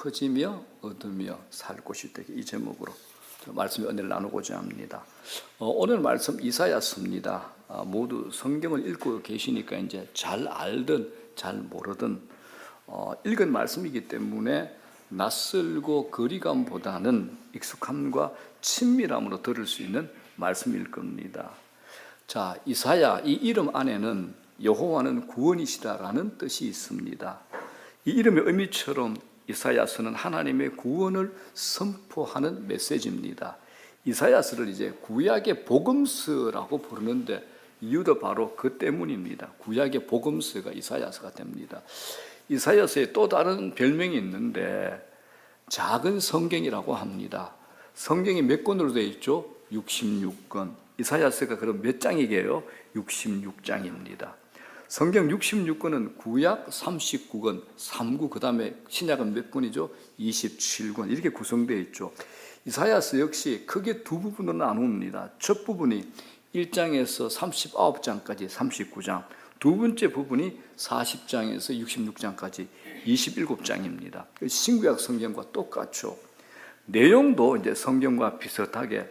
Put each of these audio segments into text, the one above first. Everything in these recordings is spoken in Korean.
퍼지며 얻으며 살 곳이 되게, 이 제목으로 말씀의 은혜를 나누고자 합니다. 오늘 말씀 이사야서입니다. 모두 성경을 읽고 계시니까 이제 잘 알든 잘 모르든 읽은 말씀이기 때문에 낯설고 거리감보다는 익숙함과 친밀함으로 들을 수 있는 말씀일 겁니다. 자, 이사야, 이 이름 안에는 여호와는 구원이시다라는 뜻이 있습니다. 이 이름의 의미처럼 이사야서는 하나님의 구원을 선포하는 메시지입니다. 이사야서를 이제 구약의 복음서라고 부르는데 이유도 바로 그 때문입니다. 구약의 복음서가 이사야서가 됩니다. 이사야서에 또 다른 별명이 있는데 작은 성경이라고 합니다. 성경이 몇 권으로 되어 있죠? 66권. 이사야서가 그럼 몇 장이게요? 66장입니다. 성경 66권은 구약 39권, 3구, 그 다음에 신약은 몇 권이죠? 27권, 이렇게 구성되어 있죠. 이사야서 역시 크게 두 부분으로 나눕니다. 첫 부분이 1장에서 39장까지 39장, 두 번째 부분이 40장에서 66장까지 27장입니다. 신구약 성경과 똑같죠. 내용도 이제 성경과 비슷하게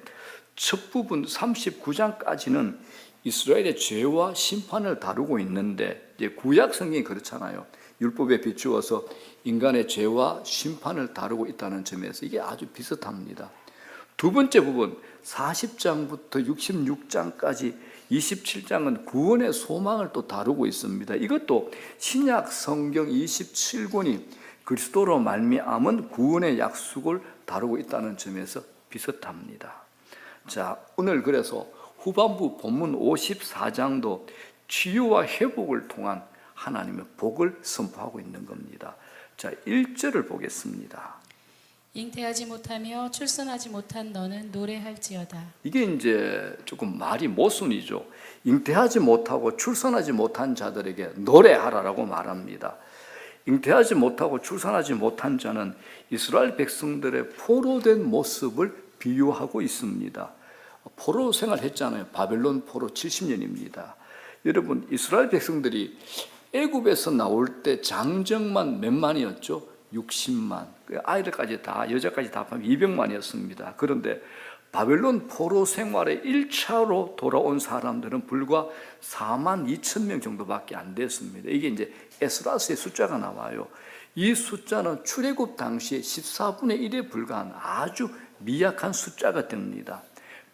첫 부분 39장까지는 이스라엘의 죄와 심판을 다루고 있는데, 이제 구약 성경이 그렇잖아요. 율법에 비추어서 인간의 죄와 심판을 다루고 있다는 점에서 이게 아주 비슷합니다. 두 번째 부분 40장부터 66장까지 27장은 구원의 소망을 또 다루고 있습니다. 이것도 신약 성경 27권이 그리스도로 말미암은 구원의 약속을 다루고 있다는 점에서 비슷합니다. 자, 오늘 그래서 후반부 본문 54장도 치유와 회복을 통한 하나님의 복을 선포하고 있는 겁니다. 자, 1절을 보겠습니다. 잉태하지 못하며 출산하지 못한 너는 노래할지어다. 이게 이제 조금 말이 모순이죠. 잉태하지 못하고 출산하지 못한 자들에게 노래하라라고 말합니다. 잉태하지 못하고 출산하지 못한 자는 이스라엘 백성들의 포로된 모습을 비유하고 있습니다. 포로 생활했잖아요. 바벨론 포로 70년입니다. 여러분, 이스라엘 백성들이 애굽에서 나올 때 장정만 몇 만이었죠? 60만. 아이들까지 다, 여자까지 다 하면 200만이었습니다. 그런데 바벨론 포로 생활의 1차로 돌아온 사람들은 불과 4만 2천 명 정도밖에 안 됐습니다. 이게 이제 에스라스의 숫자가 나와요. 이 숫자는 출애굽 당시에 14분의 1에 불과한 아주 미약한 숫자가 됩니다.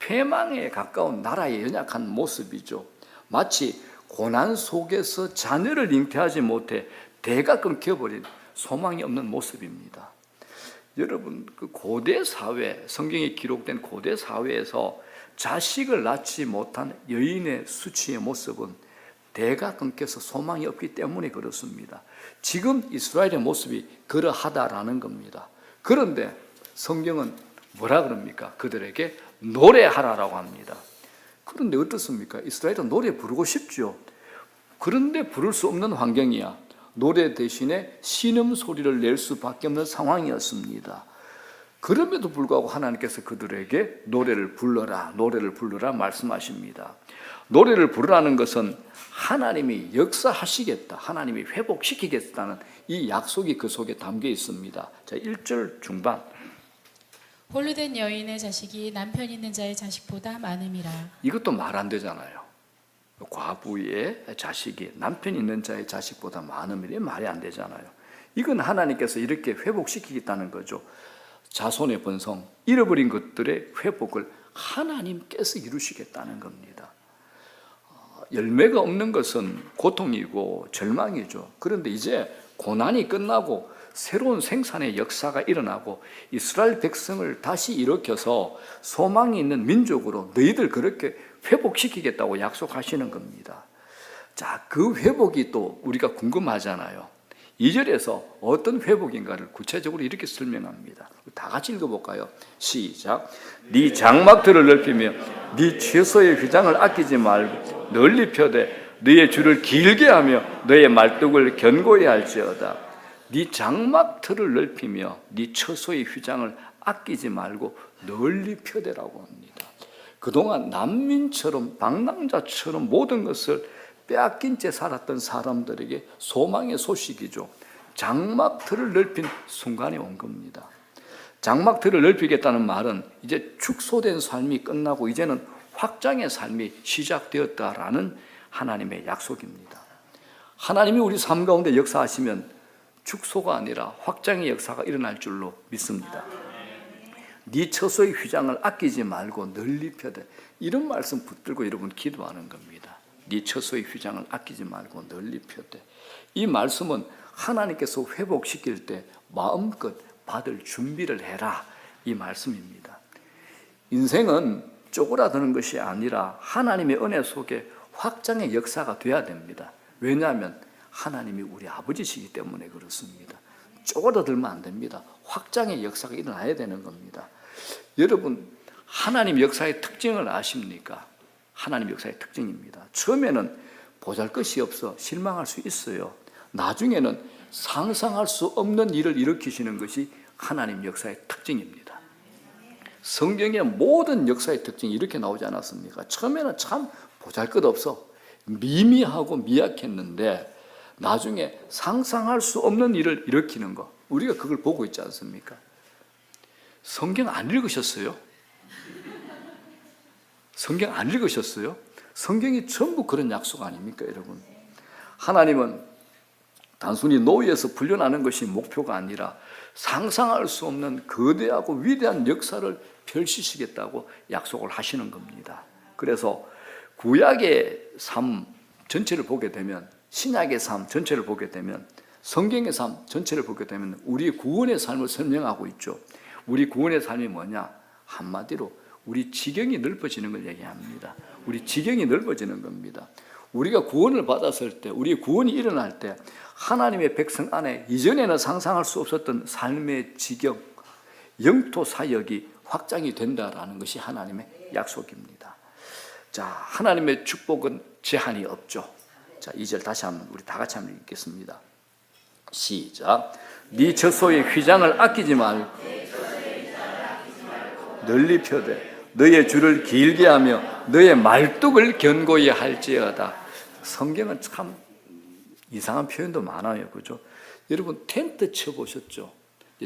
패망에 가까운 나라의 연약한 모습이죠. 마치 고난 속에서 자녀를 잉태하지 못해 대가 끊겨버린 소망이 없는 모습입니다. 여러분, 그 고대 사회, 성경에 기록된 고대 사회에서 자식을 낳지 못한 여인의 수치의 모습은 대가 끊겨서 소망이 없기 때문에 그렇습니다. 지금 이스라엘의 모습이 그러하다라는 겁니다. 그런데 성경은 뭐라 그럽니까? 그들에게 노래하라라고 합니다. 그런데 어떻습니까? 이스라엘은 노래 부르고 싶죠. 그런데 부를 수 없는 환경이야. 노래 대신에 신음소리를 낼 수밖에 없는 상황이었습니다. 그럼에도 불구하고 하나님께서 그들에게 노래를 불러라 말씀하십니다. 노래를 부르라는 것은 하나님이 역사하시겠다, 하나님이 회복시키겠다는 이 약속이 그 속에 담겨 있습니다. 자, 1절 중반. 홀로 된 여인의 자식이 남편 있는 자의 자식보다 많음이라. 이것도 말 안 되잖아요. 과부의 자식이 남편 있는 자의 자식보다 많음이라 말이 안 되잖아요. 이건 하나님께서 이렇게 회복시키겠다는 거죠. 자손의 번성, 잃어버린 것들의 회복을 하나님께서 이루시겠다는 겁니다. 열매가 없는 것은 고통이고 절망이죠. 그런데 이제 고난이 끝나고 새로운 생산의 역사가 일어나고 이스라엘 백성을 다시 일으켜서 소망이 있는 민족으로 너희들 그렇게 회복시키겠다고 약속하시는 겁니다. 자, 그 회복이 또 우리가 궁금하잖아요. 2절에서 어떤 회복인가를 구체적으로 이렇게 설명합니다. 다 같이 읽어볼까요? 시작. 네 장막들을 넓히며 네 최소의 휘장을 아끼지 말고 널리 펴되 너의 줄을 길게 하며 너의 말뚝을 견고히 할지어다. 네 장막틀을 넓히며 네 처소의 휘장을 아끼지 말고 널리 펴대라고 합니다. 그동안 난민처럼 방랑자처럼 모든 것을 빼앗긴 채 살았던 사람들에게 소망의 소식이죠. 장막틀을 넓힌 순간이 온 겁니다. 장막틀을 넓히겠다는 말은 이제 축소된 삶이 끝나고 이제는 확장의 삶이 시작되었다라는 하나님의 약속입니다. 하나님이 우리 삶 가운데 역사하시면 축소가 아니라 확장의 역사가 일어날 줄로 믿습니다. 네 처소의 휘장을 아끼지 말고 널리 펴되, 이런 말씀 붙들고 여러분 기도하는 겁니다. 네 처소의 휘장을 아끼지 말고 널리 펴되, 이 말씀은 하나님께서 회복시킬 때 마음껏 받을 준비를 해라, 이 말씀입니다. 인생은 쪼그라드는 것이 아니라 하나님의 은혜 속에 확장의 역사가 돼야 됩니다. 왜냐하면 하나님이 우리 아버지시기 때문에 그렇습니다. 쪼그라들면 안 됩니다. 확장의 역사가 일어나야 되는 겁니다. 여러분, 하나님 역사의 특징을 아십니까? 하나님 역사의 특징입니다. 처음에는 보잘것이 없어 실망할 수 있어요. 나중에는 상상할 수 없는 일을 일으키시는 것이 하나님 역사의 특징입니다. 성경의 모든 역사의 특징이 이렇게 나오지 않았습니까? 처음에는 참 보잘것없어 미미하고 미약했는데 나중에 상상할 수 없는 일을 일으키는 거, 우리가 그걸 보고 있지 않습니까? 성경 안 읽으셨어요? 성경 안 읽으셨어요? 성경이 전부 그런 약속 아닙니까, 여러분? 하나님은 단순히 노예에서 풀려나는 것이 목표가 아니라 상상할 수 없는 거대하고 위대한 역사를 펼치시겠다고 약속을 하시는 겁니다. 그래서 구약의 삶 전체를 보게 되면, 신약의 삶 전체를 보게 되면, 성경의 삶 전체를 보게 되면 우리 구원의 삶을 설명하고 있죠. 우리 구원의 삶이 뭐냐? 한마디로 우리 지경이 넓어지는 걸 얘기합니다. 우리 지경이 넓어지는 겁니다. 우리가 구원을 받았을 때, 우리 구원이 일어날 때 하나님의 백성 안에 이전에는 상상할 수 없었던 삶의 지경, 영토 사역이 확장이 된다라는 것이 하나님의 약속입니다. 자, 하나님의 축복은 제한이 없죠. 자, 2절 다시 한번 우리 다 같이 한번 읽겠습니다. 시작. 네 처소의 휘장을 아끼지 말고 널리 펴되 너의 줄을 길게 하며 너의 말뚝을 견고히 할지어다. 성경은 참 이상한 표현도 많아요, 그죠? 여러분 텐트 쳐보셨죠?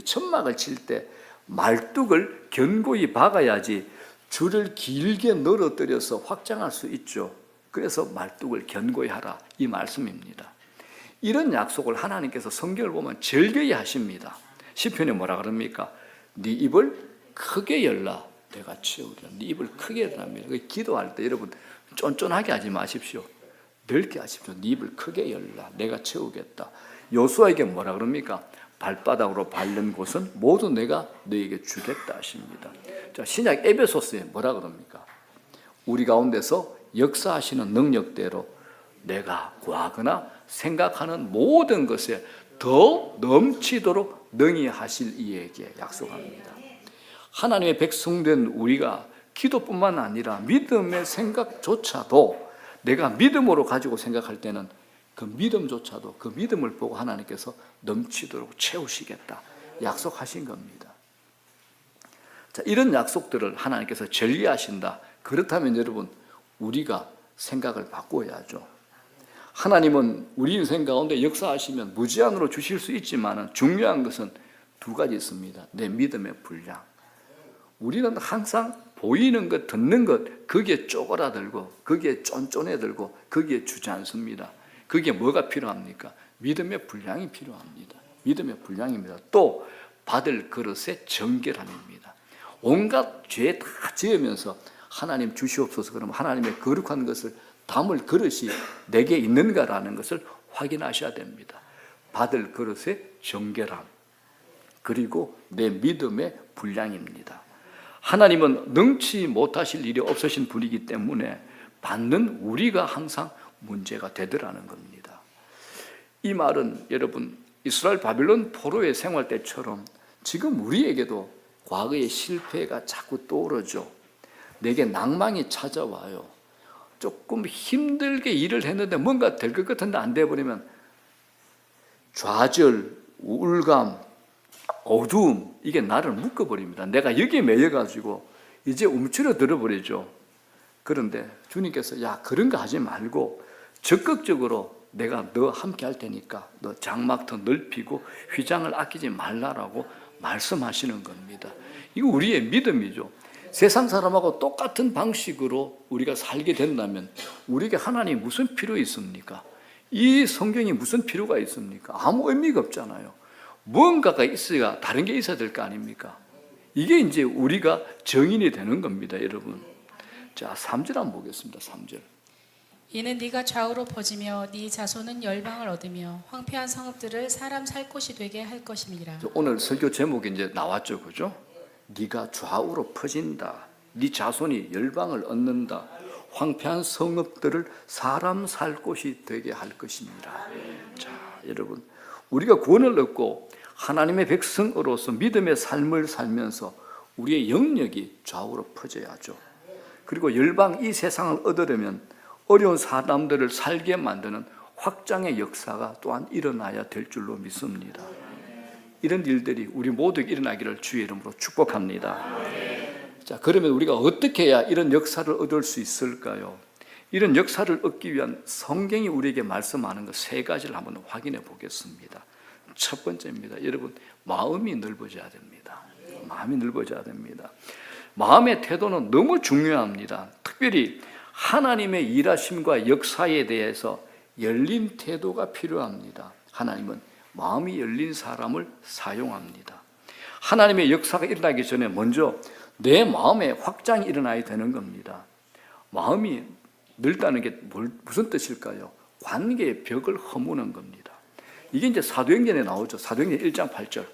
천막을 칠 때 말뚝을 견고히 박아야지 줄을 길게 늘어뜨려서 확장할 수 있죠. 그래서 말뚝을 견고히 하라, 이 말씀입니다. 이런 약속을 하나님께서 성경을 보면 절개히 하십니다. 시편에 뭐라 그럽니까? 네 입을 크게 열라 내가 채우리라. 네 입을 크게 열랍니다. 기도할 때 여러분 쫀쫀하게 하지 마십시오. 넓게 하십시오. 네 입을 크게 열라 내가 채우겠다. 요수아에게 뭐라 그럽니까? 발바닥으로 밟는 곳은 모두 내가 너에게 주겠다 하십니다. 자, 신약 에베소서에 뭐라 그럽니까? 우리 가운데서 역사하시는 능력대로 내가 구하거나 생각하는 모든 것에 더 넘치도록 능히 하실 이에게 약속합니다. 하나님의 백성된 우리가 기도뿐만 아니라 믿음의 생각조차도 내가 믿음으로 가지고 생각할 때는 그 믿음조차도 그 믿음을 보고 하나님께서 넘치도록 채우시겠다 약속하신 겁니다. 자, 이런 약속들을 하나님께서 절개하신다. 그렇다면 여러분 우리가 생각을 바꿔야죠. 하나님은 우리 인생 가운데 역사하시면 무제한으로 주실 수 있지만 중요한 것은 두 가지 있습니다. 내 믿음의 분량. 우리는 항상 보이는 것, 듣는 것, 거기에 쪼그라들고 거기에 쫀쫀해들고 거기에 주지 않습니다. 그게 뭐가 필요합니까? 믿음의 분량이 필요합니다. 믿음의 분량입니다. 또 받을 그릇의 정결함입니다. 온갖 죄 다 지으면서 하나님 주시옵소서 그러면 하나님의 거룩한 것을 담을 그릇이 내게 있는가라는 것을 확인하셔야 됩니다. 받을 그릇의 정결함 그리고 내 믿음의 분량입니다. 하나님은 능치 못하실 일이 없으신 분이기 때문에 받는 우리가 항상 문제가 되더라는 겁니다. 이 말은 여러분 이스라엘 바빌론 포로의 생활 때처럼 지금 우리에게도 과거의 실패가 자꾸 떠오르죠. 내게 낭망이 찾아와요. 조금 힘들게 일을 했는데 뭔가 될 것 같은데 안 돼버리면 좌절, 우울감, 어두움 이게 나를 묶어버립니다. 내가 여기에 매여가지고 이제 움츠러 들어버리죠. 그런데 주님께서 야 그런 거 하지 말고 적극적으로 내가 너 함께 할 테니까 너 장막 더 넓히고 휘장을 아끼지 말라라고 말씀하시는 겁니다. 이거 우리의 믿음이죠. 세상 사람하고 똑같은 방식으로 우리가 살게 된다면 우리에게 하나님이 무슨 필요 있습니까? 이 성경이 무슨 필요가 있습니까? 아무 의미가 없잖아요. 무언가가 있어야 다른 게 있어야 될 거 아닙니까? 이게 이제 우리가 정인이 되는 겁니다, 여러분. 자, 3절 한번 보겠습니다. 3절. 이는 네가 좌우로 퍼지며 네 자손은 열방을 얻으며 황폐한 성읍들을 사람 살 곳이 되게 할 것임이라. 오늘 설교 제목이 이제 나왔죠, 그죠? 네가 좌우로 퍼진다. 네 자손이 열방을 얻는다. 황폐한 성읍들을 사람 살 곳이 되게 할 것입니다. 자, 여러분, 우리가 구원을 얻고 하나님의 백성으로서 믿음의 삶을 살면서 우리의 영역이 좌우로 퍼져야죠. 그리고 열방 이 세상을 얻으려면 어려운 사람들을 살게 만드는 확장의 역사가 또한 일어나야 될 줄로 믿습니다. 이런 일들이 우리 모두에게 일어나기를 주의 이름으로 축복합니다. 자, 그러면 우리가 어떻게 해야 이런 역사를 얻을 수 있을까요? 이런 역사를 얻기 위한 성경이 우리에게 말씀하는 것 3가지를 한번 확인해 보겠습니다. 첫 번째입니다. 여러분, 마음이 넓어져야 됩니다. 마음이 넓어져야 됩니다. 마음의 태도는 너무 중요합니다. 특별히 하나님의 일하심과 역사에 대해서 열린 태도가 필요합니다. 하나님은 마음이 열린 사람을 사용합니다. 하나님의 역사가 일어나기 전에 먼저 내 마음에 확장이 일어나야 되는 겁니다. 마음이 넓다는 게 무슨 뜻일까요? 관계의 벽을 허무는 겁니다. 이게 이제 사도행전에 나오죠. 사도행전 1장 8절.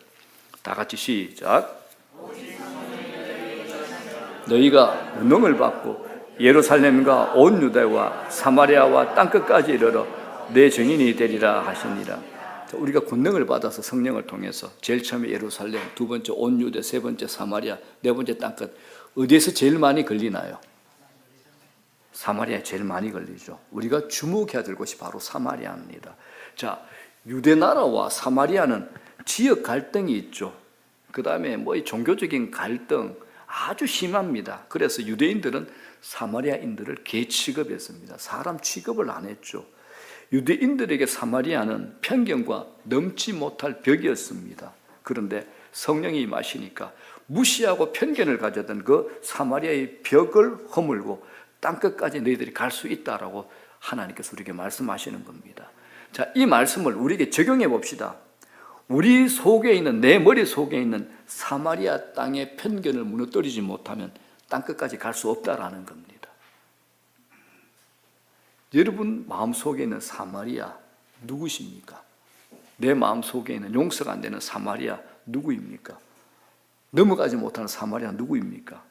다 같이 시작. 너희가 운명을 받고 예루살렘과 온 유대와 사마리아와 땅끝까지 이르러 내 증인이 되리라 하시니라. 우리가 권능을 받아서 성령을 통해서 제일 처음에 예루살렘, 두 번째 온 유대, 세 번째 사마리아, 네 번째 땅끝. 어디에서 제일 많이 걸리나요? 사마리아에 제일 많이 걸리죠. 우리가 주목해야 될 곳이 바로 사마리아입니다. 자, 유대 나라와 사마리아는 지역 갈등이 있죠. 그 다음에 이 종교적인 갈등 아주 심합니다. 그래서 유대인들은 사마리아인들을 개 취급했습니다. 사람 취급을 안 했죠. 유대인들에게 사마리아는 편견과 넘지 못할 벽이었습니다. 그런데 성령이 임하시니까 무시하고 편견을 가졌던 그 사마리아의 벽을 허물고 땅끝까지 너희들이 갈 수 있다라고 하나님께서 우리에게 말씀하시는 겁니다. 자, 이 말씀을 우리에게 적용해 봅시다. 우리 속에 있는, 내 머리 속에 있는 사마리아 땅의 편견을 무너뜨리지 못하면 땅끝까지 갈 수 없다라는 겁니다. 여러분 마음속에 있는 사마리아 누구십니까? 내 마음속에 있는 용서가 안 되는 사마리아 누구입니까? 넘어가지 못하는 사마리아 누구입니까?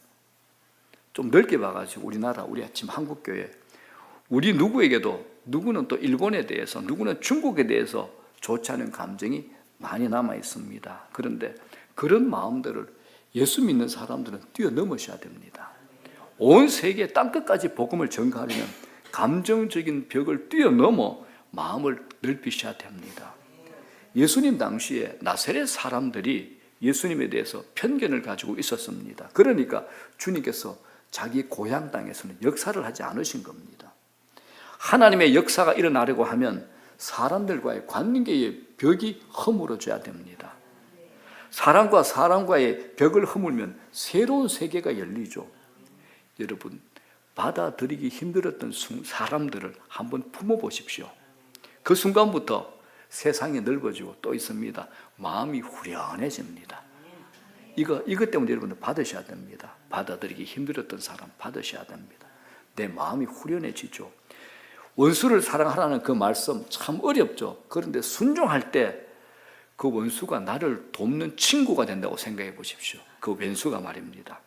좀 넓게 봐가지고 우리나라, 우리 지금 한국교회, 우리 누구에게도 누구는 또 일본에 대해서, 누구는 중국에 대해서 좋지 않은 감정이 많이 남아 있습니다. 그런데 그런 마음들을 예수 믿는 사람들은 뛰어넘으셔야 됩니다. 온 세계 땅끝까지 복음을 전가하려면 감정적인 벽을 뛰어넘어 마음을 넓히셔야 됩니다. 예수님 당시에 나사렛 사람들이 예수님에 대해서 편견을 가지고 있었습니다. 그러니까 주님께서 자기 고향 땅에서는 역사를 하지 않으신 겁니다. 하나님의 역사가 일어나려고 하면 사람들과의 관계의 벽이 허물어져야 됩니다. 사람과 사람과의 벽을 허물면 새로운 세계가 열리죠. 여러분, 받아들이기 힘들었던 사람들을 한번 품어보십시오. 그 순간부터 세상이 넓어지고 또 있습니다. 마음이 후련해집니다. 이것 때문에 여러분들 받으셔야 됩니다. 받아들이기 힘들었던 사람 받으셔야 됩니다. 내 마음이 후련해지죠. 원수를 사랑하라는 그 말씀 참 어렵죠. 그런데 순종할 때 그 원수가 나를 돕는 친구가 된다고 생각해 보십시오. 그 왼수가 말입니다.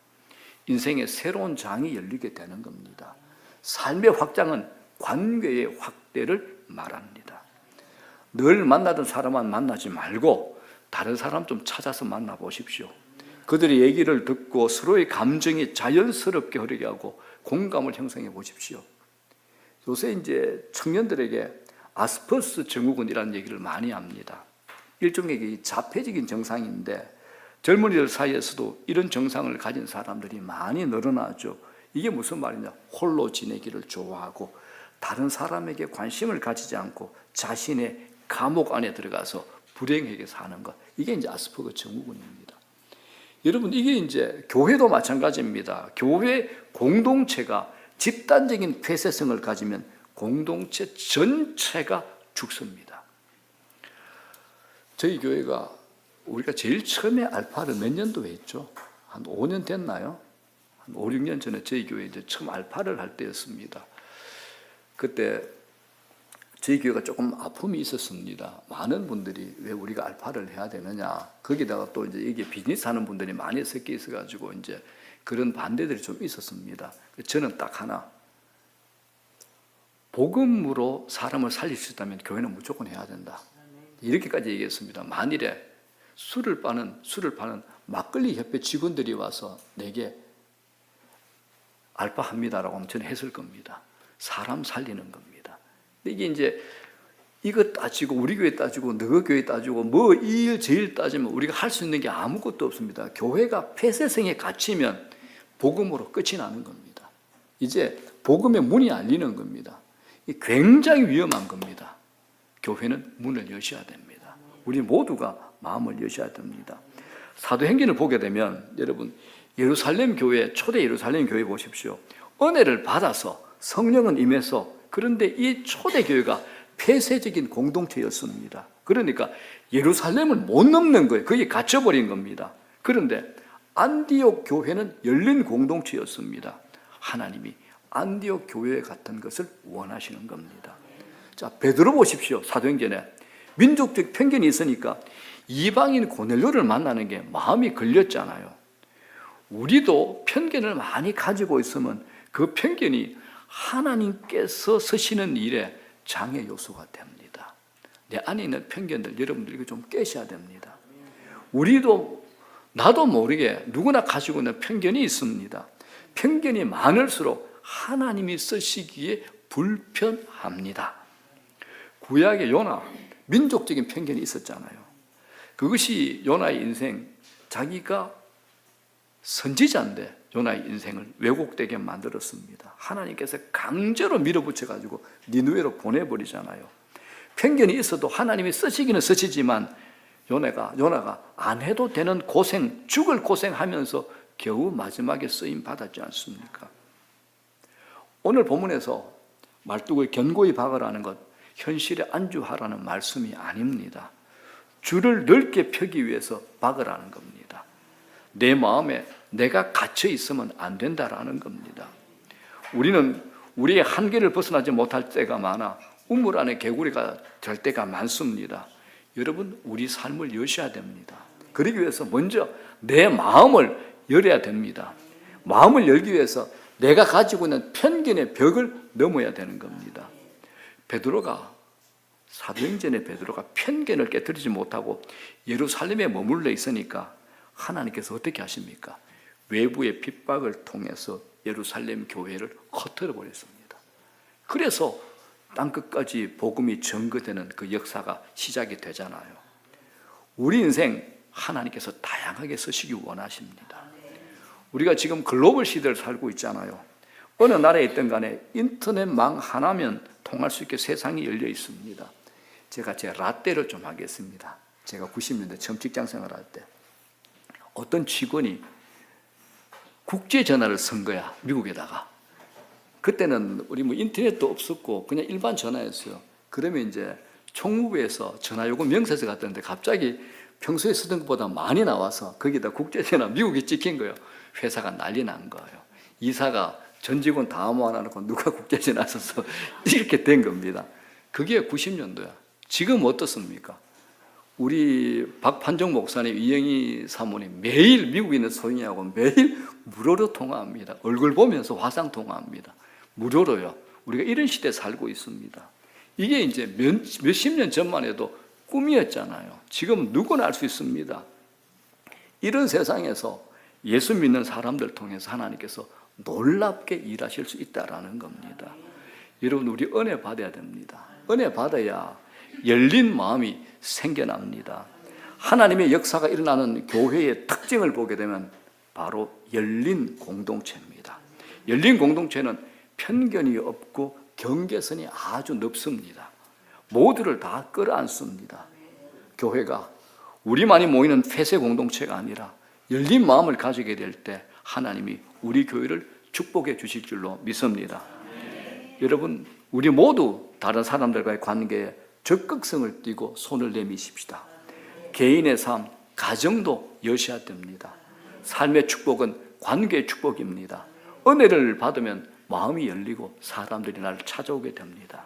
인생의 새로운 장이 열리게 되는 겁니다. 삶의 확장은 관계의 확대를 말합니다. 늘 만나던 사람만 만나지 말고 다른 사람 좀 찾아서 만나보십시오. 그들의 얘기를 듣고 서로의 감정이 자연스럽게 흐르게 하고 공감을 형성해 보십시오. 요새 이제 청년들에게 아스퍼스 증후군이라는 얘기를 많이 합니다. 일종의 자폐적인 증상인데 젊은이들 사이에서도 이런 증상을 가진 사람들이 많이 늘어나죠. 이게 무슨 말이냐? 홀로 지내기를 좋아하고 다른 사람에게 관심을 가지지 않고 자신의 감옥 안에 들어가서 불행하게 사는 것. 이게 이제 아스퍼거 증후군입니다. 여러분, 이게 이제 교회도 마찬가지입니다. 교회 공동체가 집단적인 폐쇄성을 가지면 공동체 전체가 죽습니다. 저희 교회가 우리가 제일 처음에 알파를 몇 년도에 했죠? 한 5년 됐나요? 한 5, 6년 전에 저희 교회 이제 처음 알파를 할 때였습니다. 그때 저희 교회가 조금 아픔이 있었습니다. 많은 분들이 왜 우리가 알파를 해야 되느냐. 거기다가 또 이제 이게 비즈니스 하는 분들이 많이 섞여 있어가지고 이제 그런 반대들이 좀 있었습니다. 저는 딱 하나. 복음으로 사람을 살릴 수 있다면 교회는 무조건 해야 된다. 이렇게까지 얘기했습니다. 만일에 술을 파는 막걸리 협회 직원들이 와서 내게 알바합니다라고 하면 저는 했을 겁니다. 사람 살리는 겁니다. 이게 이제 이거 따지고 우리 교회 따지고 너희 교회 따지고 뭐 이 일 저 일 따지면 우리가 할 수 있는 게 아무것도 없습니다. 교회가 폐쇄성에 갇히면 복음으로 끝이 나는 겁니다. 이제 복음의 문이 열리는 겁니다. 굉장히 위험한 겁니다. 교회는 문을 여셔야 됩니다. 우리 모두가 마음을 여셔야 됩니다. 사도행전을 보게 되면 여러분 예루살렘 교회, 초대 예루살렘 교회 보십시오. 은혜를 받아서 성령은 임해서 그런데 이 초대 교회가 폐쇄적인 공동체였습니다. 그러니까 예루살렘을 못 넘는 거예요. 거기에 갇혀버린 겁니다. 그런데 안디옥 교회는 열린 공동체였습니다. 하나님이 안디옥 교회 같은 것을 원하시는 겁니다. 자, 베드로 보십시오. 사도행전에 민족적 편견이 있으니까 이방인 고넬료를 만나는 게 마음이 걸렸잖아요. 우리도 편견을 많이 가지고 있으면 그 편견이 하나님께서 쓰시는 일에 장애 요소가 됩니다. 내 안에 있는 편견들 여러분들 이거 좀 깨셔야 됩니다. 우리도 나도 모르게 누구나 가지고 있는 편견이 있습니다. 편견이 많을수록 하나님이 쓰시기에 불편합니다. 구약의 요나 민족적인 편견이 있었잖아요. 그것이 요나의 인생, 자기가 선지자인데 요나의 인생을 왜곡되게 만들었습니다. 하나님께서 강제로 밀어붙여가지고 니느웨로 보내버리잖아요. 편견이 있어도 하나님이 쓰시기는 쓰시지만 요나가 안 해도 되는 고생, 죽을 고생하면서 겨우 마지막에 쓰임 받았지 않습니까? 오늘 본문에서 말뚝을 견고히 박으라는 것, 현실에 안주하라는 말씀이 아닙니다. 줄을 넓게 펴기 위해서 박으라는 겁니다. 내 마음에 내가 갇혀 있으면 안 된다라는 겁니다. 우리는 우리의 한계를 벗어나지 못할 때가 많아 우물 안에 개구리가 될 때가 많습니다. 여러분, 우리 삶을 여셔야 됩니다. 그러기 위해서 먼저 내 마음을 열어야 됩니다. 마음을 열기 위해서 내가 가지고 있는 편견의 벽을 넘어야 되는 겁니다. 사도행전의 베드로가 편견을 깨뜨리지 못하고 예루살렘에 머물러 있으니까 하나님께서 어떻게 하십니까? 외부의 핍박을 통해서 예루살렘 교회를 흩어져 버렸습니다. 그래서 땅끝까지 복음이 전거되는 그 역사가 시작이 되잖아요. 우리 인생 하나님께서 다양하게 쓰시기 원하십니다. 우리가 지금 글로벌 시대를 살고 있잖아요. 어느 나라에 있든 간에 인터넷망 하나면 통할 수 있게 세상이 열려 있습니다. 제가 제 라떼를 좀 하겠습니다. 제가 90년대 처음 직장 생활할 때 어떤 직원이 국제 전화를 쓴 거야, 미국에다가. 그때는 우리 인터넷도 없었고 그냥 일반 전화였어요. 그러면 이제 총무부에서 전화요금 명세서 갔던데 갑자기 평소에 쓰던 것보다 많이 나와서 거기다 국제전화 미국이 찍힌 거예요. 회사가 난리 난 거예요. 이사가 전 직원 다 모아놓고 누가 국제전화 써서 이렇게 된 겁니다. 그게 90년도야. 지금 어떻습니까? 우리 박판정 목사님, 이영희 사모님 매일 미국에 있는 소영이하고 매일 무료로 통화합니다. 얼굴 보면서 화상 통화합니다. 무료로요. 우리가 이런 시대에 살고 있습니다. 이게 이제 몇십 년 전만 해도 꿈이었잖아요. 지금 누구나 알 수 있습니다. 이런 세상에서 예수 믿는 사람들 통해서 하나님께서 놀랍게 일하실 수 있다라는 겁니다. 여러분, 우리 은혜 받아야 됩니다. 은혜 받아야 열린 마음이 생겨납니다. 하나님의 역사가 일어나는 교회의 특징을 보게 되면 바로 열린 공동체입니다. 열린 공동체는 편견이 없고 경계선이 아주 넓습니다. 모두를 다 끌어안습니다. 교회가 우리만이 모이는 폐쇄 공동체가 아니라 열린 마음을 가지게 될 때 하나님이 우리 교회를 축복해 주실 줄로 믿습니다. 여러분, 우리 모두 다른 사람들과의 관계에 적극성을 띠고 손을 내미십시다. 개인의 삶, 가정도 여셔야 됩니다. 삶의 축복은 관계의 축복입니다. 은혜를 받으면 마음이 열리고 사람들이 나를 찾아오게 됩니다.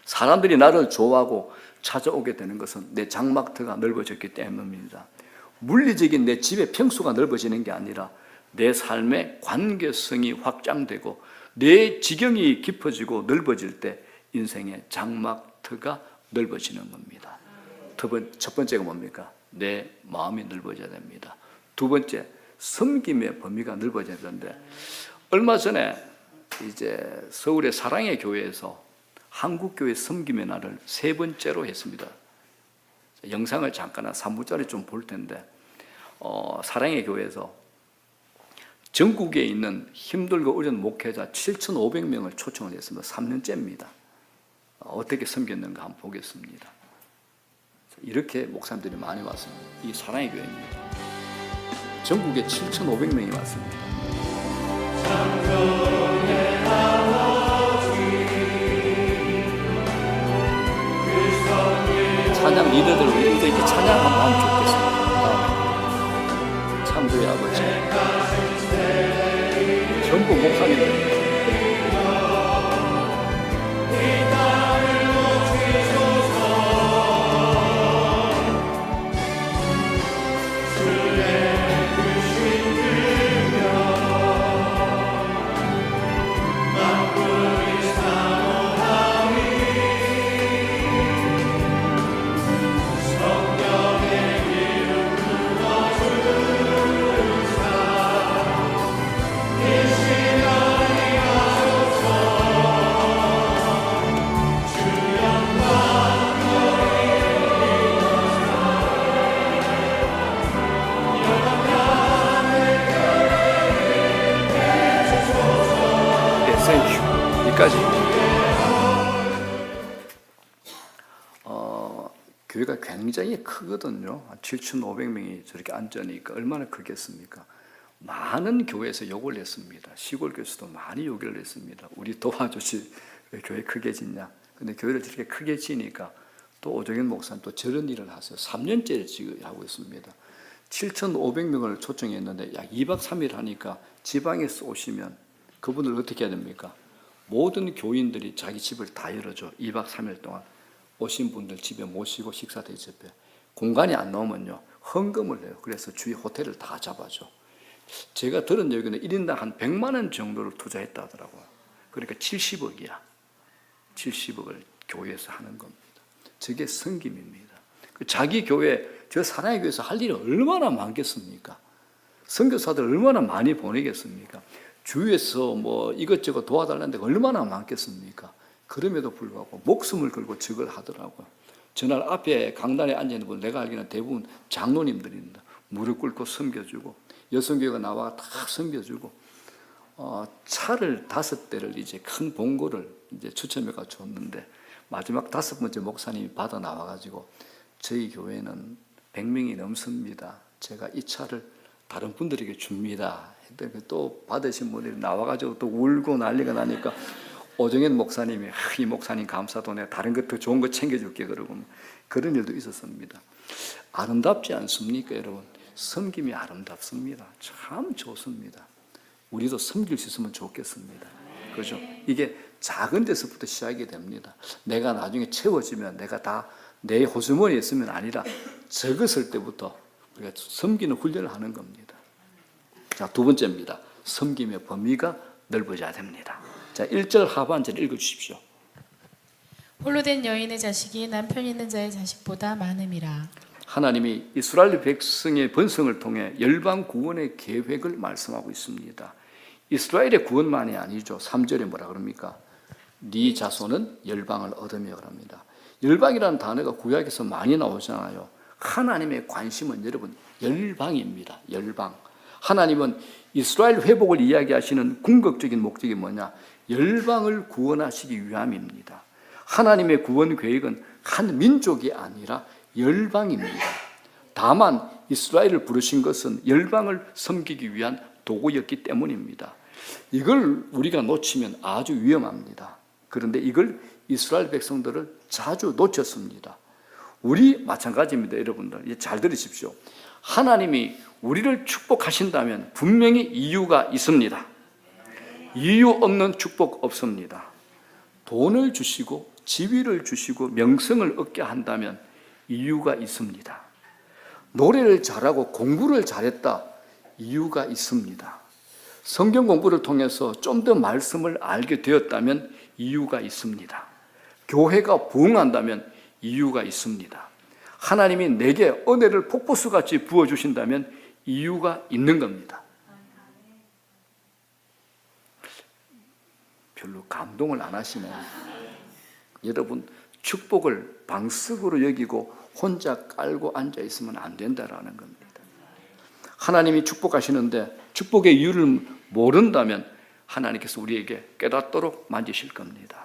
사람들이 나를 좋아하고 찾아오게 되는 것은 내 장막터가 넓어졌기 때문입니다. 물리적인 내 집의 평수가 넓어지는 게 아니라 내 삶의 관계성이 확장되고 내 지경이 깊어지고 넓어질 때 인생의 장막터가 넓어지는 겁니다. 첫 번째가 뭡니까? 내 마음이 넓어져야 됩니다. 두 번째, 섬김의 범위가 넓어져야 되는데, 얼마 전에 이제 서울의 사랑의 교회에서 한국교회 섬김의 날을 3번째로 했습니다. 영상을 잠깐 한 3분짜리 좀 볼 텐데, 사랑의 교회에서 전국에 있는 힘들고 어려운 목회자 7,500명을 초청을 했습니다. 3년째입니다. 어떻게 섬겼는가 한번 보겠습니다. 이렇게 목사님들이 많이 왔습니다. 이 사랑의 교회입니다. 전국에 7,500명이 왔습니다. 찬양 리더들 우리도 이제 찬양 한번 하면 좋겠습니다. 창조의 아버지, 전부 목사님들. 여기까지. 교회가 굉장히 크거든요. 7,500명이 저렇게 앉으니까 얼마나 크겠습니까? 많은 교회에서 욕을 했습니다. 시골 교회에서도 많이 욕을 했습니다. 우리 도와주지, 왜 교회 크게 짓냐? 근데 교회를 저렇게 크게 지니까 또 오정현 목사님 또 저런 일을 하세요. 3년째 지금 하고 있습니다. 7,500명을 초청했는데 약 2박 3일 하니까 지방에서 오시면 그분들 어떻게 해야 됩니까? 모든 교인들이 자기 집을 다 열어줘. 2박 3일 동안 오신 분들 집에 모시고 식사 대접해. 공간이 안 나오면요 헌금을 해요. 그래서 주위 호텔을 다 잡아줘. 제가 들은 얘기는 1인당 한 100만 원 정도를 투자했다 하더라고요. 그러니까 70억이야. 70억을 교회에서 하는 겁니다. 저게 섬김입니다. 자기 교회, 저 사랑의 교회에서 할 일이 얼마나 많겠습니까? 선교사들 얼마나 많이 보내겠습니까? 주위에서 뭐 이것저것 도와달라는 데가 얼마나 많겠습니까? 그럼에도 불구하고 목숨을 걸고 저걸 하더라고요. 전날 앞에 강단에 앉아있는 분, 내가 알기로는 대부분 장로님들입니다. 무릎 꿇고 섬겨주고, 여성교회가 나와 다 섬겨주고, 차를 5대를 이제 큰 봉고를 이제 추첨해가 줬는데, 마지막 5번째 목사님이 받아 나와가지고, 저희 교회는 100명이 넘습니다. 제가 이 차를 다른 분들에게 줍니다. 또 받으신 분들이 나와가지고 또 울고 난리가 나니까 오정현 목사님이 이 목사님 감사도 내가 다른 것 더 좋은 거 챙겨줄게 그러고 그런 일도 있었습니다. 아름답지 않습니까 여러분? 섬김이 아름답습니다. 참 좋습니다. 우리도 섬길 수 있으면 좋겠습니다. 그렇죠? 이게 작은 데서부터 시작이 됩니다. 내가 나중에 채워지면 내가 다 내 호주머니에 있으면 아니라 적었을 때부터 우리가 섬기는 훈련을 하는 겁니다. 자, 두 번째입니다. 섬김의 범위가 넓어져야 됩니다. 자, 1절 하반절 읽어주십시오. 홀로 된 여인의 자식이 남편 있는 자의 자식보다 많음이라. 하나님이 이스라엘 백성의 번성을 통해 열방 구원의 계획을 말씀하고 있습니다. 이스라엘의 구원만이 아니죠. 3절에 뭐라 그럽니까? 네 자손은 열방을 얻으며 그럽니다. 열방이라는 단어가 구약에서 많이 나오잖아요. 하나님의 관심은 여러분 열방입니다. 열방. 하나님은 이스라엘 회복을 이야기하시는 궁극적인 목적이 뭐냐? 열방을 구원하시기 위함입니다. 하나님의 구원 계획은 한 민족이 아니라 열방입니다. 다만 이스라엘을 부르신 것은 열방을 섬기기 위한 도구였기 때문입니다. 이걸 우리가 놓치면 아주 위험합니다. 그런데 이걸 이스라엘 백성들을 자주 놓쳤습니다. 우리 마찬가지입니다. 여러분들 잘 들으십시오. 하나님이 우리를 축복하신다면 분명히 이유가 있습니다. 이유 없는 축복 없습니다. 돈을 주시고 지위를 주시고 명성을 얻게 한다면 이유가 있습니다. 노래를 잘하고 공부를 잘했다, 이유가 있습니다. 성경 공부를 통해서 좀 더 말씀을 알게 되었다면 이유가 있습니다. 교회가 부흥한다면 이유가 있습니다. 하나님이 내게 은혜를 폭포수같이 부어주신다면 이유가 있는 겁니다. 별로 감동을 안 하시네요. 여러분, 축복을 방석으로 여기고 혼자 깔고 앉아 있으면 안 된다라는 겁니다. 하나님이 축복하시는데 축복의 이유를 모른다면 하나님께서 우리에게 깨닫도록 만지실 겁니다.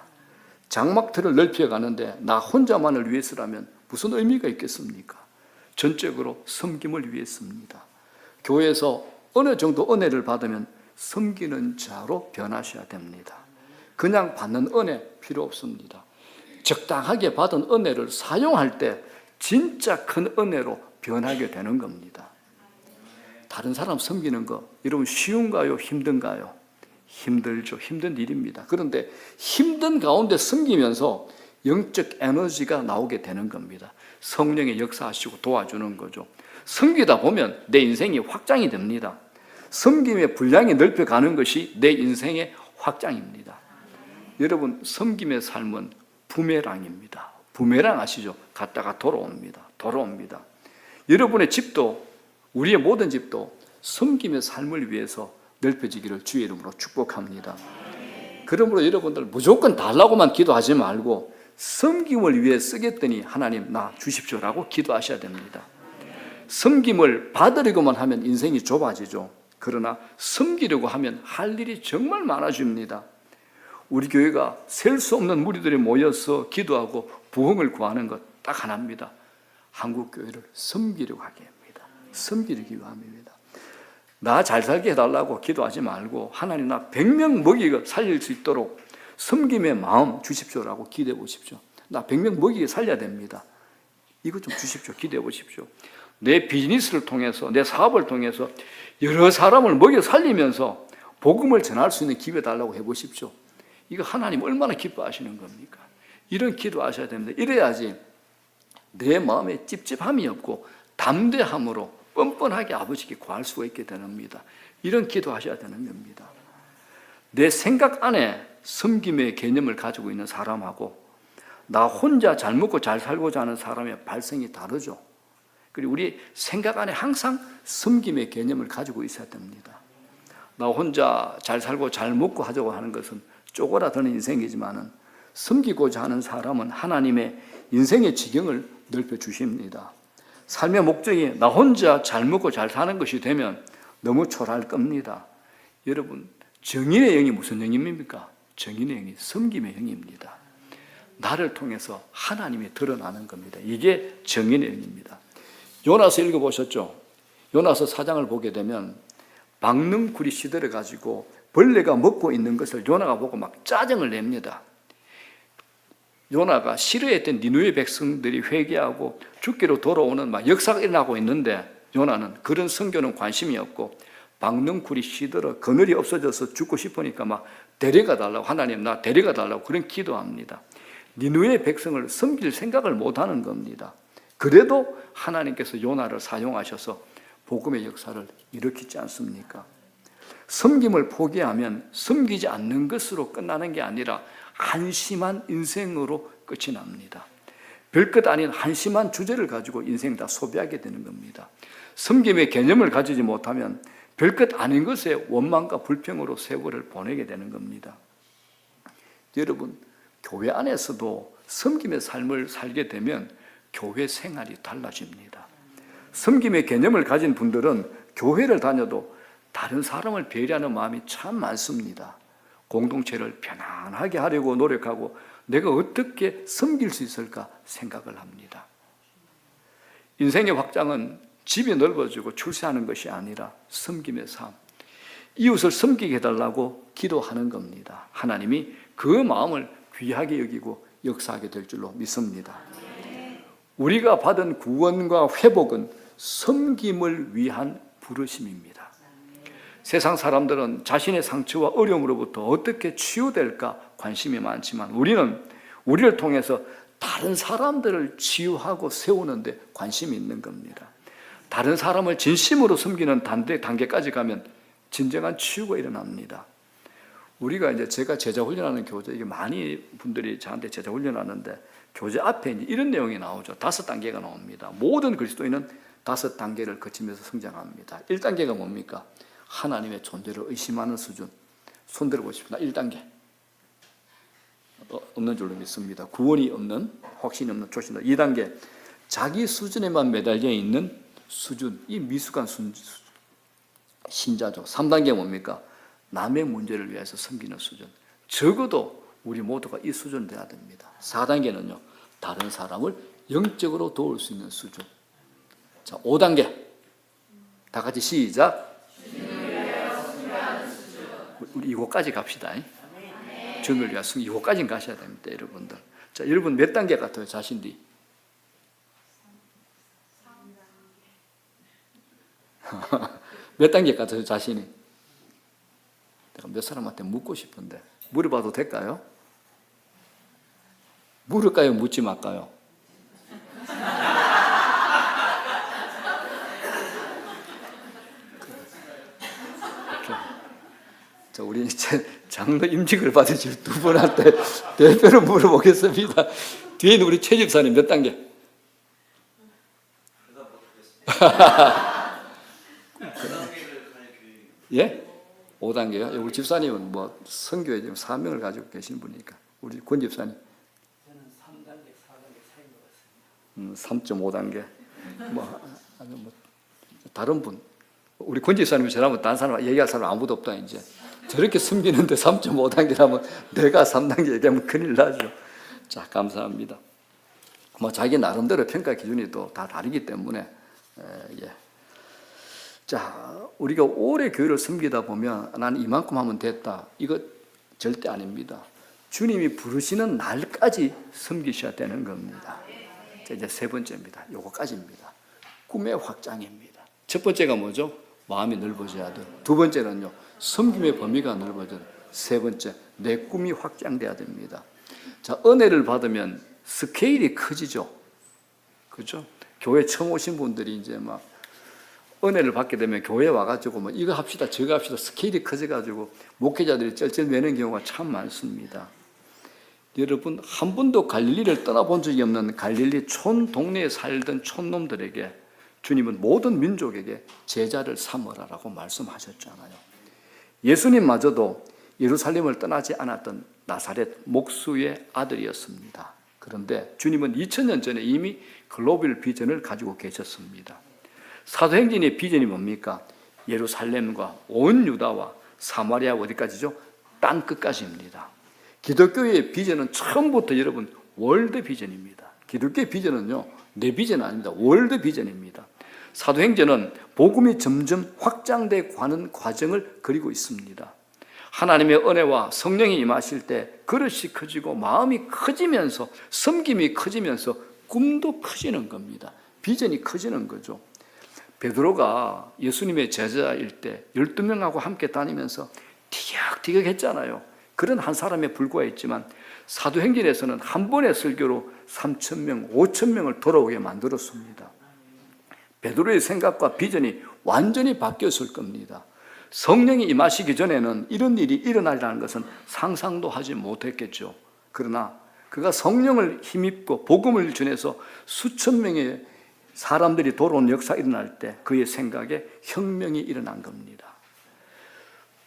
장막틀을 넓혀가는데 나 혼자만을 위해서라면 무슨 의미가 있겠습니까? 전적으로 섬김을 위해서입니다. 교회에서 어느 정도 은혜를 받으면 섬기는 자로 변하셔야 됩니다. 그냥 받는 은혜 필요 없습니다. 적당하게 받은 은혜를 사용할 때 진짜 큰 은혜로 변하게 되는 겁니다. 다른 사람 섬기는 거 여러분 쉬운가요? 힘든가요? 힘들죠. 힘든 일입니다. 그런데 힘든 가운데 섬기면서 영적 에너지가 나오게 되는 겁니다. 성령의 역사하시고 도와주는 거죠. 섬기다 보면 내 인생이 확장이 됩니다. 섬김의 분량이 넓혀가는 것이 내 인생의 확장입니다. 여러분, 섬김의 삶은 부메랑입니다. 부메랑 아시죠? 갔다가 돌아옵니다. 여러분의 집도, 우리의 모든 집도 섬김의 삶을 위해서 넓혀지기를 주의 이름으로 축복합니다. 그러므로 여러분들 무조건 달라고만 기도하지 말고 섬김을 위해 쓰겠더니 하나님 나 주십시오라고 기도하셔야 됩니다. 섬김을 받으려고만 하면 인생이 좁아지죠. 그러나 섬기려고 하면 할 일이 정말 많아집니다. 우리 교회가 셀 수 없는 무리들이 모여서 기도하고 부흥을 구하는 것 딱 하나입니다. 한국 교회를 섬기려고 하게 합니다. 섬기기 위함입니다. 나 잘 살게 해달라고 기도하지 말고 하나님 나 100명 먹이고 살릴 수 있도록 섬김의 마음 주십시오라고 기도해 보십시오. 나 100명 먹이게 살려야 됩니다. 이것 좀 주십시오. 기도해 보십시오. 내 비즈니스를 통해서 내 사업을 통해서 여러 사람을 먹여 살리면서 복음을 전할 수 있는 기회 달라고 해보십시오. 이거 하나님 얼마나 기뻐하시는 겁니까? 이런 기도하셔야 됩니다. 이래야지 내 마음에 찝찝함이 없고 담대함으로 뻔뻔하게 아버지께 구할 수가 있게 됩니다. 이런 기도하셔야 되는 겁니다. 내 생각 안에 섬김의 개념을 가지고 있는 사람하고 나 혼자 잘 먹고 잘 살고자 하는 사람의 발성이 다르죠. 그리고 우리 생각 안에 항상 섬김의 개념을 가지고 있어야 됩니다. 나 혼자 잘 살고 잘 먹고 하자고 하는 것은 쪼그라드는 인생이지만은 섬기고자 하는 사람은 하나님의 인생의 지경을 넓혀 주십니다. 삶의 목적이 나 혼자 잘 먹고 잘 사는 것이 되면 너무 초라할 겁니다. 여러분, 정인의 영이 무슨 영입니까? 정인의 영이 섬김의 영입니다. 나를 통해서 하나님이 드러나는 겁니다. 이게 정인의 영입니다. 요나서 읽어보셨죠? 요나서 4장을 보게 되면 박능굴이 시들어가지고 벌레가 먹고 있는 것을 요나가 보고 막 짜증을 냅니다. 요나가 싫어했던 니느웨 백성들이 회개하고 죽기로 돌아오는 막 역사가 일어나고 있는데 요나는 그런 선교는 관심이 없고 박능굴이 시들어 그늘이 없어져서 죽고 싶으니까 막 데려가 달라고 하나님 나 데려가 달라고 그런 기도합니다. 니느웨 백성을 섬길 생각을 못하는 겁니다. 그래도 하나님께서 요나를 사용하셔서 복음의 역사를 일으키지 않습니까? 섬김을 포기하면 섬기지 않는 것으로 끝나는 게 아니라 한심한 인생으로 끝이 납니다. 별것 아닌 한심한 주제를 가지고 인생 다 소비하게 되는 겁니다. 섬김의 개념을 가지지 못하면 별것 아닌 것에 원망과 불평으로 세월을 보내게 되는 겁니다. 여러분, 교회 안에서도 섬김의 삶을 살게 되면 교회 생활이 달라집니다. 섬김의 개념을 가진 분들은 교회를 다녀도 다른 사람을 배려하는 마음이 참 많습니다. 공동체를 편안하게 하려고 노력하고 내가 어떻게 섬길 수 있을까 생각을 합니다. 인생의 확장은 집이 넓어지고 출세하는 것이 아니라 섬김의 삶, 이웃을 섬기게 해달라고 기도하는 겁니다. 하나님이 그 마음을 귀하게 여기고 역사하게 될 줄로 믿습니다. 우리가 받은 구원과 회복은 섬김을 위한 부르심입니다. 세상 사람들은 자신의 상처와 어려움으로부터 어떻게 치유될까 관심이 많지만 우리는 우리를 통해서 다른 사람들을 치유하고 세우는 데 관심이 있는 겁니다. 다른 사람을 진심으로 섬기는 단계까지 가면 진정한 치유가 일어납니다. 우리가 이제 제가 제자 훈련하는 교재, 이게 많이 분들이 저한테 제자 훈련하는데 교재 앞에 이제 이런 내용이 나오죠. 5단계가 나옵니다. 모든 그리스도인은 5단계를 거치면서 성장합니다. 1단계가 뭡니까? 하나님의 존재를 의심하는 수준. 손 들어보십시오. 1단계. 없는 줄로 믿습니다. 구원이 없는, 확신이 없는 초신자. 2단계. 자기 수준에만 매달려 있는 수준. 이 미숙한 신자죠. 3단계 뭡니까? 남의 문제를 위해서 섬기는 수준. 적어도 우리 모두가 이 수준 돼야 됩니다. 4단계는요. 다른 사람을 영적으로 도울 수 있는 수준. 자, 5단계. 다 같이 시작. 우리 이곳까지 갑시다. 주님을 위한 승 이곳까지는 가셔야 됩니다, 여러분들. 자, 여러분 몇 단계 같아요, 자신들이? 몇 단계 같아요, 자신이? 내가 몇 사람한테 묻고 싶은데 물어봐도 될까요? 물을까요, 묻지 말까요? 자, 우리 이제 장로 임직을 받으실 두 분한테 대표로 물어보겠습니다. 뒤에 있는 우리 최 집사님 몇 단계? 예? 5단계요? 우리 집사님은 뭐 선교에 지금 사명을 가지고 계신 분이니까. 우리 권 집사님. 저는 3단계, 4단계 차이인 것 같습니다. 3.5단계. 뭐 다른 분. 우리 권 집사님이 저라면 다른 사람 얘기할 사람 아무도 없다 이제. 저렇게 숨기는데 3.5단계라면 내가 3단계 얘기하면 큰일 나죠. 자, 감사합니다. 뭐 자기 나름대로 평가 기준이 또 다 다르기 때문에 예. 자, 우리가 오래 교회를 섬기다 보면 나는 이만큼 하면 됐다. 이거 절대 아닙니다. 주님이 부르시는 날까지 섬기셔야 되는 겁니다. 자, 이제 세 번째입니다. 요거까지입니다. 꿈의 확장입니다. 첫 번째가 뭐죠? 마음이 넓어져야 돼요. 두 번째는요, 섬김의 범위가 넓어져야 돼요. 세 번째, 내 꿈이 확장돼야 됩니다. 자, 은혜를 받으면 스케일이 커지죠. 그렇죠? 교회 처음 오신 분들이 이제 막 은혜를 받게 되면 교회에 와가지고 뭐 이거 합시다, 저거 합시다, 스케일이 커져가지고 목회자들이 쩔쩔매는 경우가 참 많습니다. 여러분, 한 번도 갈릴리를 떠나본 적이 없는 갈릴리 촌 동네에 살던 촌놈들에게 주님은 모든 민족에게 제자를 삼으라라고 말씀하셨잖아요. 예수님마저도 예루살렘을 떠나지 않았던 나사렛 목수의 아들이었습니다. 그런데 주님은 2000년 전에 이미 글로벌 비전을 가지고 계셨습니다. 사도행전의 비전이 뭡니까? 예루살렘과 온 유다와 사마리아 어디까지죠? 땅 끝까지입니다. 기독교의 비전은 처음부터 여러분 월드 비전입니다. 기독교의 비전은요, 내 비전 아닙니다. 월드 비전입니다. 사도행전은 복음이 점점 확장돼 가는 과정을 그리고 있습니다. 하나님의 은혜와 성령이 임하실 때 그릇이 커지고 마음이 커지면서 섬김이 커지면서 꿈도 커지는 겁니다. 비전이 커지는 거죠. 베드로가 예수님의 제자일 때 12명하고 함께 다니면서 티격태격 했잖아요. 그런 한 사람에 불과했지만 사도행전에서는 한 번의 설교로 3,000명, 5,000명을 돌아오게 만들었습니다. 베드로의 생각과 비전이 완전히 바뀌었을 겁니다. 성령이 임하시기 전에는 이런 일이 일어나리라는 것은 상상도 하지 못했겠죠. 그러나 그가 성령을 힘입고 복음을 전해서 수천 명의 사람들이 돌아온 역사가 일어날 때 그의 생각에 혁명이 일어난 겁니다.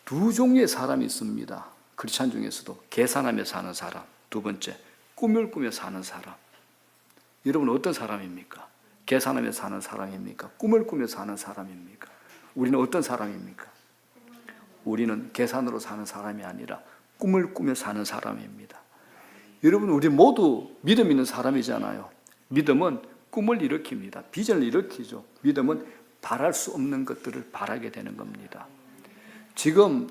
두 종류의 사람이 있습니다. 크리스찬 중에서도 계산하며 사는 사람, 두 번째 꿈을 꾸며 사는 사람. 여러분 어떤 사람입니까? 계산하며 사는 사람입니까? 꿈을 꾸며 사는 사람입니까? 우리는 어떤 사람입니까? 우리는 계산으로 사는 사람이 아니라 꿈을 꾸며 사는 사람입니다. 여러분, 우리 모두 믿음 있는 사람이잖아요. 믿음은 꿈을 일으킵니다. 비전을 일으키죠. 믿음은 바랄 수 없는 것들을 바라게 되는 겁니다. 지금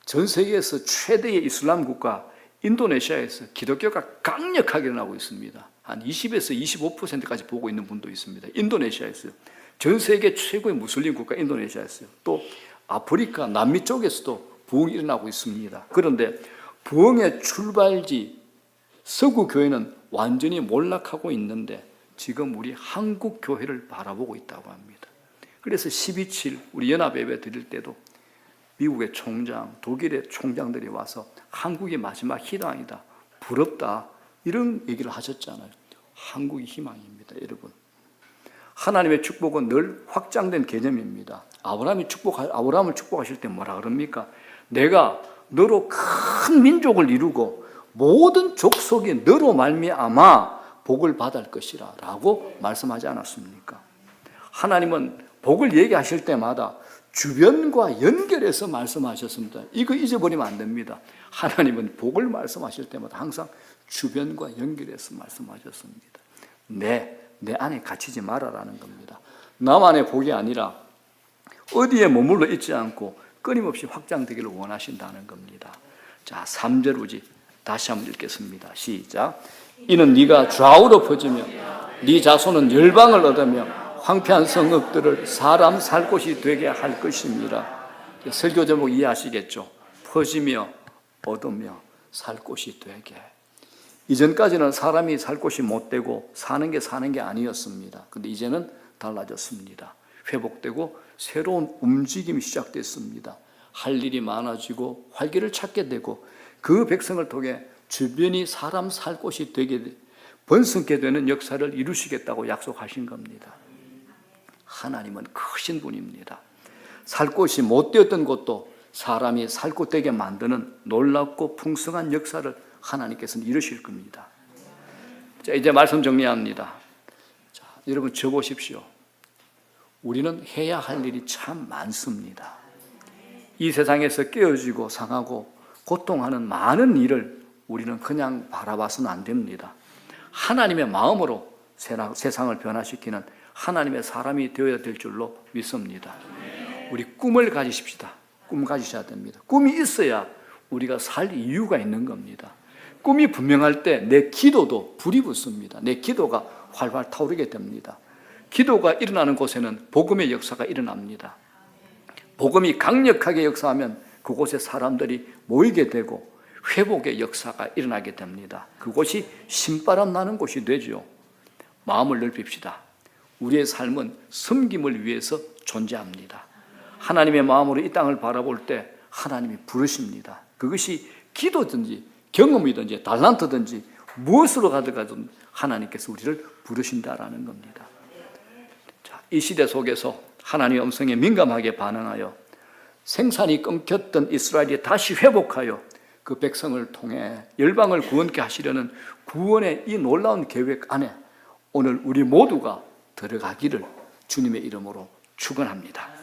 전 세계에서 최대의 이슬람 국가 인도네시아에서 기독교가 강력하게 일어나고 있습니다. 한 20에서 25%까지 보고 있는 분도 있습니다. 인도네시아에서요. 전 세계 최고의 무슬림 국가 인도네시아에서요. 또 아프리카 남미 쪽에서도 부흥이 일어나고 있습니다. 그런데 부흥의 출발지 서구 교회는 완전히 몰락하고 있는데 지금 우리 한국 교회를 바라보고 있다고 합니다. 그래서 12.7 우리 연합예배 드릴 때도 미국의 총장, 독일의 총장들이 와서 한국이 마지막 희망이다, 부럽다, 이런 얘기를 하셨잖아요. 한국이 희망입니다, 여러분. 하나님의 축복은 늘 확장된 개념입니다. 아브라함을 축복하실 때 뭐라 그럽니까? 내가 너로 큰 민족을 이루고 모든 족속이 너로 말미암아 복을 받을 것이라 라고 말씀하지 않았습니까? 하나님은 복을 얘기하실 때마다 주변과 연결해서 말씀하셨습니다. 이거 잊어버리면 안 됩니다. 하나님은 복을 말씀하실 때마다 항상 주변과 연결해서 말씀하셨습니다. 내 안에 갇히지 말아라는 겁니다. 나만의 복이 아니라 어디에 머물러 있지 않고 끊임없이 확장되기를 원하신다는 겁니다. 자, 3절 우지 다시 한번 읽겠습니다. 시작. 이는 네가 좌우로 퍼지며 네 자손은 열방을 얻으며 황폐한 성읍들을 사람 살 곳이 되게 할 것입니다. 설교 제목 이해하시겠죠? 퍼지며 얻으며 살 곳이 되게. 이전까지는 사람이 살 곳이 못 되고 사는 게 아니었습니다. 근데 이제는 달라졌습니다. 회복되고 새로운 움직임이 시작됐습니다. 할 일이 많아지고 활기를 찾게 되고 그 백성을 통해 주변이 사람 살 곳이 되게 번성케 되는 역사를 이루시겠다고 약속하신 겁니다. 하나님은 크신 분입니다. 살 곳이 못 되었던 곳도 사람이 살 곳 되게 만드는 놀랍고 풍성한 역사를 하나님께서는 이루실 겁니다. 자, 이제 말씀 정리합니다. 자, 여러분 적어보십시오. 우리는 해야 할 일이 참 많습니다. 이 세상에서 깨어지고 상하고 고통하는 많은 일을 우리는 그냥 바라봐서는 안 됩니다. 하나님의 마음으로 세상을 변화시키는 하나님의 사람이 되어야 될 줄로 믿습니다. 우리 꿈을 가지십시다. 꿈 가지셔야 됩니다. 꿈이 있어야 우리가 살 이유가 있는 겁니다. 꿈이 분명할 때 내 기도도 불이 붙습니다. 내 기도가 활활 타오르게 됩니다. 기도가 일어나는 곳에는 복음의 역사가 일어납니다. 복음이 강력하게 역사하면 그곳에 사람들이 모이게 되고 회복의 역사가 일어나게 됩니다. 그곳이 신바람 나는 곳이 되죠. 마음을 넓힙시다. 우리의 삶은 섬김을 위해서 존재합니다. 하나님의 마음으로 이 땅을 바라볼 때 하나님이 부르십니다. 그것이 기도든지 경험이든지 달란트든지 무엇으로 가득하든 하나님께서 우리를 부르신다라는 겁니다. 자, 이 시대 속에서 하나님의 음성에 민감하게 반응하여 생산이 끊겼던 이스라엘이 다시 회복하여 그 백성을 통해 열방을 구원케 하시려는 구원의 이 놀라운 계획 안에 오늘 우리 모두가 들어가기를 주님의 이름으로 축원합니다.